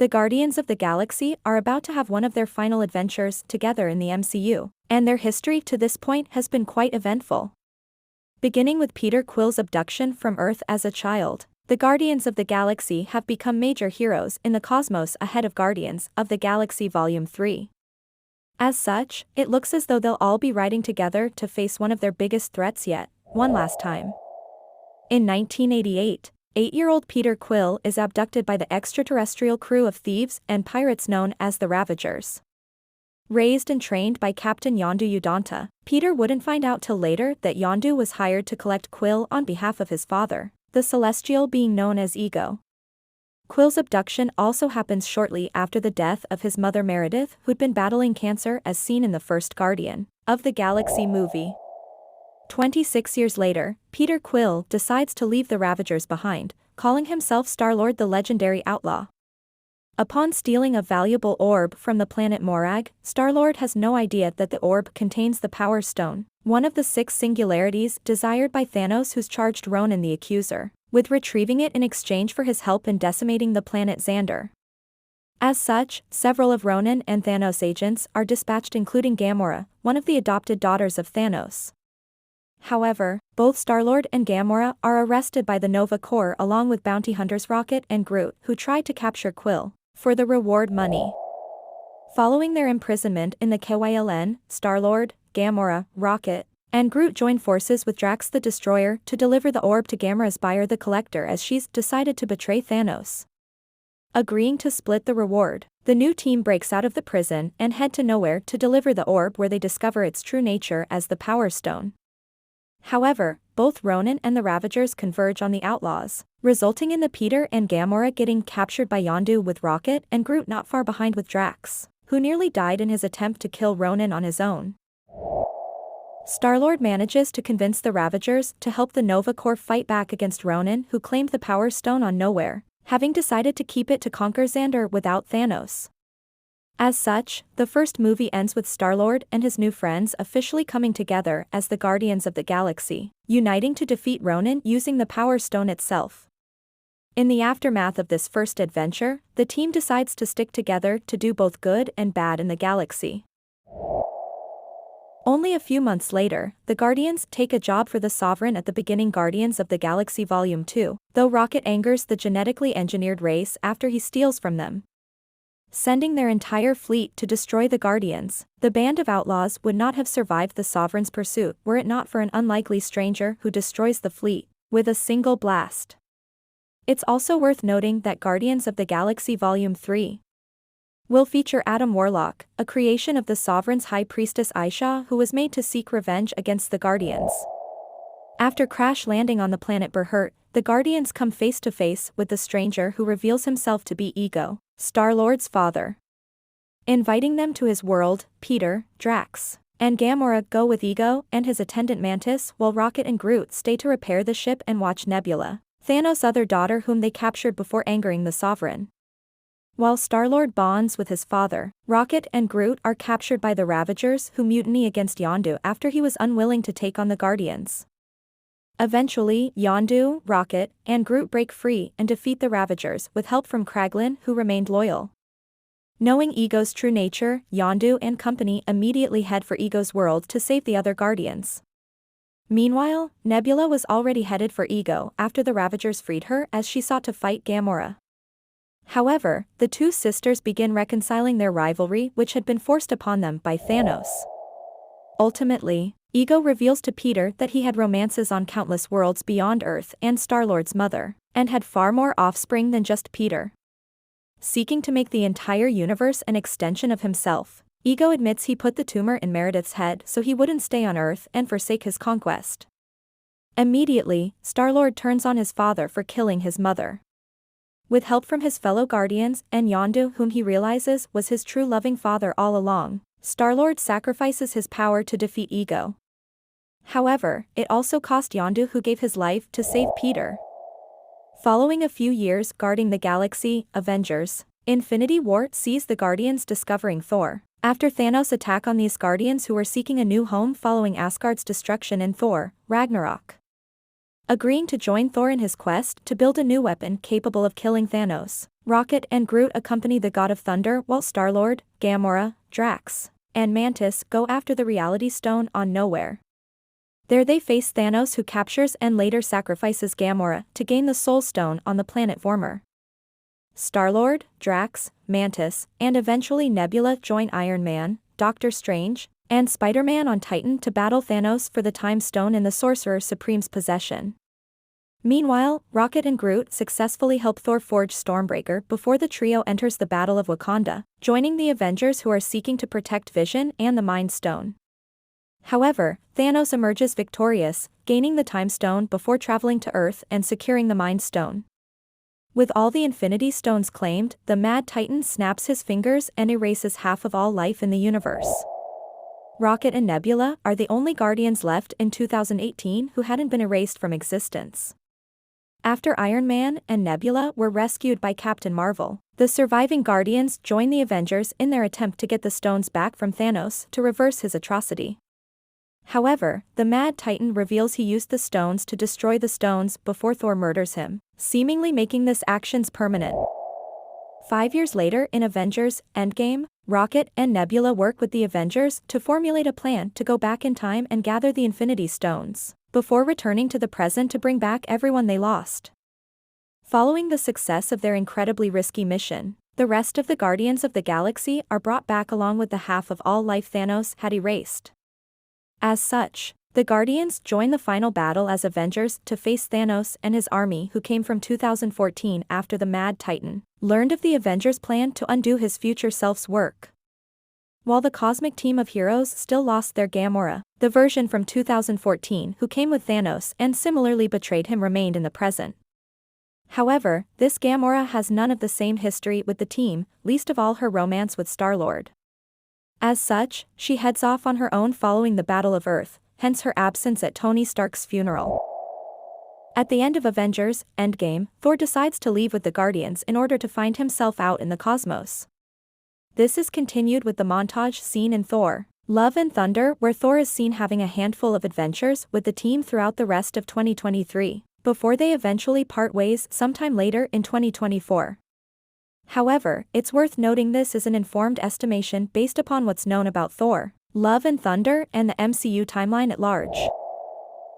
The Guardians of the Galaxy are about to have one of their final adventures together in the MCU, and their history to this point has been quite eventful. Beginning with Peter Quill's abduction from Earth as a child, the Guardians of the Galaxy have become major heroes in the cosmos ahead of Guardians of the Galaxy Volume 3. As such, it looks as though they'll all be riding together to face one of their biggest threats yet, one last time. In 1988, 8-year-old Peter Quill is abducted by the extraterrestrial crew of thieves and pirates known as the Ravagers. Raised and trained by Captain Yondu Udonta, Peter wouldn't find out till later that Yondu was hired to collect Quill on behalf of his father, the Celestial being known as Ego. Quill's abduction also happens shortly after the death of his mother Meredith, who'd been battling cancer as seen in the first Guardian of the Galaxy movie. 26 years later, Peter Quill decides to leave the Ravagers behind, calling himself Star-Lord the legendary outlaw. Upon stealing a valuable orb from the planet Morag, Star-Lord has no idea that the orb contains the Power Stone, one of the 6 singularities desired by Thanos, who's charged Ronan the Accuser with retrieving it in exchange for his help in decimating the planet Xandar. As such, several of Ronan and Thanos' agents are dispatched, including Gamora, one of the adopted daughters of Thanos. However, both Star-Lord and Gamora are arrested by the Nova Corps along with bounty hunters Rocket and Groot, who try to capture Quill for the reward money. Following their imprisonment in the KYLN, Star-Lord, Gamora, Rocket, and Groot join forces with Drax the Destroyer to deliver the orb to Gamora's buyer the Collector, as she's decided to betray Thanos. Agreeing to split the reward, the new team breaks out of the prison and head to Nowhere to deliver the orb, where they discover its true nature as the Power Stone. However, both Ronan and the Ravagers converge on the Outlaws, resulting in the Peter and Gamora getting captured by Yondu with Rocket and Groot not far behind with Drax, who nearly died in his attempt to kill Ronan on his own. Star-Lord manages to convince the Ravagers to help the Nova Corps fight back against Ronan, who claimed the Power Stone on Nowhere, having decided to keep it to conquer Xandar without Thanos. As such, the first movie ends with Star-Lord and his new friends officially coming together as the Guardians of the Galaxy, uniting to defeat Ronan using the Power Stone itself. In the aftermath of this first adventure, the team decides to stick together to do both good and bad in the galaxy. Only a few months later, the Guardians take a job for the Sovereign at the beginning Guardians of the Galaxy Volume 2, though Rocket angers the genetically engineered race after he steals from them. Sending their entire fleet to destroy the Guardians, the band of outlaws would not have survived the Sovereign's pursuit were it not for an unlikely stranger who destroys the fleet with a single blast. It's also worth noting that Guardians of the Galaxy Volume 3 will feature Adam Warlock, a creation of the Sovereign's High Priestess Aisha, who was made to seek revenge against the Guardians. After crash landing on the planet Berhurt, the Guardians come face to face with the stranger who reveals himself to be Ego, Star-Lord's father. Inviting them to his world, Peter, Drax, and Gamora go with Ego and his attendant Mantis, while Rocket and Groot stay to repair the ship and watch Nebula, Thanos' other daughter whom they captured before angering the Sovereign. While Star-Lord bonds with his father, Rocket and Groot are captured by the Ravagers, who mutiny against Yondu after he was unwilling to take on the Guardians. Eventually, Yondu, Rocket, and Groot break free and defeat the Ravagers with help from Kraglin, who remained loyal. Knowing Ego's true nature, Yondu and company immediately head for Ego's world to save the other Guardians. Meanwhile, Nebula was already headed for Ego after the Ravagers freed her, as she sought to fight Gamora. However, the two sisters begin reconciling their rivalry, which had been forced upon them by Thanos. Ultimately, Ego reveals to Peter that he had romances on countless worlds beyond Earth and Star-Lord's mother, and had far more offspring than just Peter. Seeking to make the entire universe an extension of himself, Ego admits he put the tumor in Meredith's head so he wouldn't stay on Earth and forsake his conquest. Immediately, Star-Lord turns on his father for killing his mother. With help from his fellow Guardians and Yondu, whom he realizes was his true loving father all along, Star-Lord sacrifices his power to defeat Ego. However, it also cost Yondu, who gave his life to save Peter. Following a few years guarding the galaxy, Avengers, Infinity War sees the Guardians discovering Thor, after Thanos' attack on these Guardians who were seeking a new home following Asgard's destruction in Thor, Ragnarok. Agreeing to join Thor in his quest to build a new weapon capable of killing Thanos, Rocket and Groot accompany the God of Thunder while Star-Lord, Gamora, Drax, and Mantis go after the Reality Stone on Nowhere. There they face Thanos, who captures and later sacrifices Gamora to gain the Soul Stone on the planet Vormir. Star-Lord, Drax, Mantis, and eventually Nebula join Iron Man, Doctor Strange, and Spider-Man on Titan to battle Thanos for the Time Stone in the Sorcerer Supreme's possession. Meanwhile, Rocket and Groot successfully help Thor forge Stormbreaker before the trio enters the Battle of Wakanda, joining the Avengers who are seeking to protect Vision and the Mind Stone. However, Thanos emerges victorious, gaining the Time Stone before traveling to Earth and securing the Mind Stone. With all the Infinity Stones claimed, the Mad Titan snaps his fingers and erases half of all life in the universe. Rocket and Nebula are the only Guardians left in 2018 who hadn't been erased from existence. After Iron Man and Nebula were rescued by Captain Marvel, the surviving Guardians join the Avengers in their attempt to get the stones back from Thanos to reverse his atrocity. However, the Mad Titan reveals he used the stones to destroy the stones before Thor murders him, seemingly making this actions permanent. 5 years later in Avengers Endgame, Rocket and Nebula work with the Avengers to formulate a plan to go back in time and gather the Infinity Stones, before returning to the present to bring back everyone they lost. Following the success of their incredibly risky mission, the rest of the Guardians of the Galaxy are brought back along with the half of all life Thanos had erased. As such, the Guardians join the final battle as Avengers to face Thanos and his army, who came from 2014 after the Mad Titan learned of the Avengers' plan to undo his future self's work. While the cosmic team of heroes still lost their Gamora, the version from 2014 who came with Thanos and similarly betrayed him remained in the present. However, this Gamora has none of the same history with the team, least of all her romance with Star-Lord. As such, she heads off on her own following the Battle of Earth, hence her absence at Tony Stark's funeral. At the end of Avengers Endgame, Thor decides to leave with the Guardians in order to find himself out in the cosmos. This is continued with the montage scene in Thor: Love and Thunder, where Thor is seen having a handful of adventures with the team throughout the rest of 2023, before they eventually part ways sometime later in 2024. However, it's worth noting this is an informed estimation based upon what's known about Thor, Love and Thunder, and the MCU timeline at large.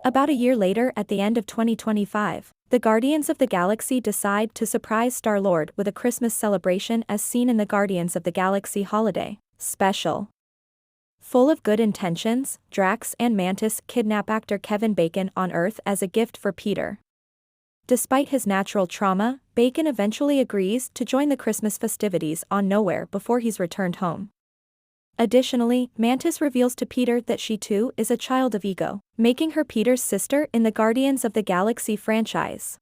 About a year later, at the end of 2025, the Guardians of the Galaxy decide to surprise Star-Lord with a Christmas celebration as seen in the Guardians of the Galaxy Holiday Special. Full of good intentions, Drax and Mantis kidnap actor Kevin Bacon on Earth as a gift for Peter. Despite his natural trauma, Bacon eventually agrees to join the Christmas festivities on Nowhere before he's returned home. Additionally, Mantis reveals to Peter that she too is a child of Ego, making her Peter's sister in the Guardians of the Galaxy franchise.